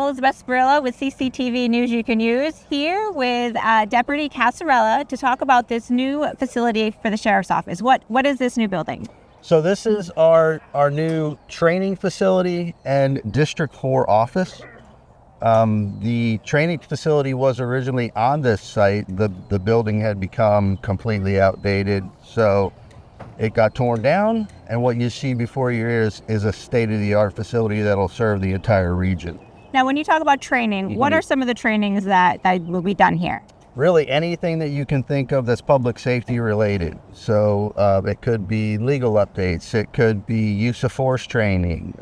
Elizabeth Sporillo with CCTV News You Can Use, here with Deputy Casarella to talk about this new facility for the Sheriff's Office. What is this new building? So this is our new training facility and District 4 office. The training facility was originally on this site. The building had become completely outdated, so it got torn down, and what you see before your ears is a state-of-the-art facility that'll serve the entire region. Now, when you talk about training, what are some of the trainings that will be done here? Really anything that you can think of that's public safety related. So it could be legal updates, it could be use of force training.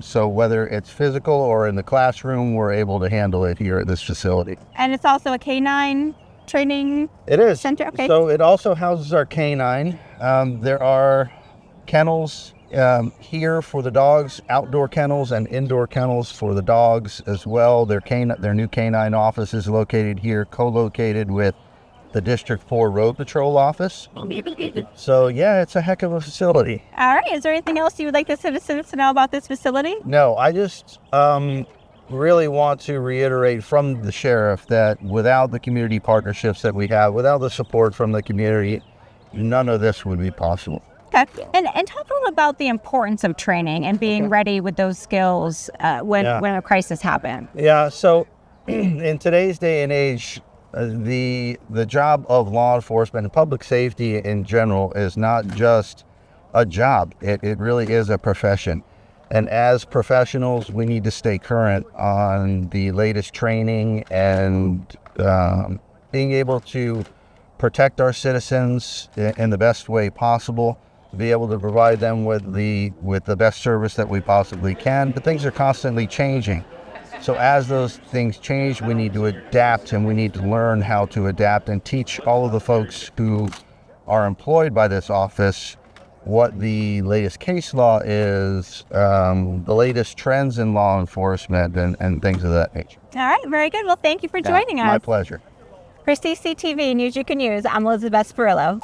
So whether it's physical or in the classroom, we're able to handle it here at this facility. And it's also a canine training center? Okay. So it also houses our canine. There are kennels here for the dogs, outdoor kennels and indoor kennels for the dogs as well. Their new canine office is located here, co-located with the District 4 Road Patrol office. So yeah, it's a heck of a facility. All right. Is there anything else you would like the citizens to know about this facility? No, I just really want to reiterate from the sheriff that without the community partnerships that we have, without the support from the community, none of this would be possible. Okay. And talk a little about the importance of training and being ready with those skills when a crisis happens. Yeah, so in today's day and age, the job of law enforcement and public safety in general is not just a job. It really is a profession. And as professionals, we need to stay current on the latest training and being able to protect our citizens in the best way possible, to be able to provide them with the best service that we possibly can. But things are constantly changing. So as those things change, we need to adapt, and we need to learn how to adapt and teach all of the folks who are employed by this office what the latest case law is, the latest trends in law enforcement, and things of that nature. All right, very good. Well, thank you for joining us. My pleasure. For CCTV News You Can Use, I'm Elizabeth Sporillo.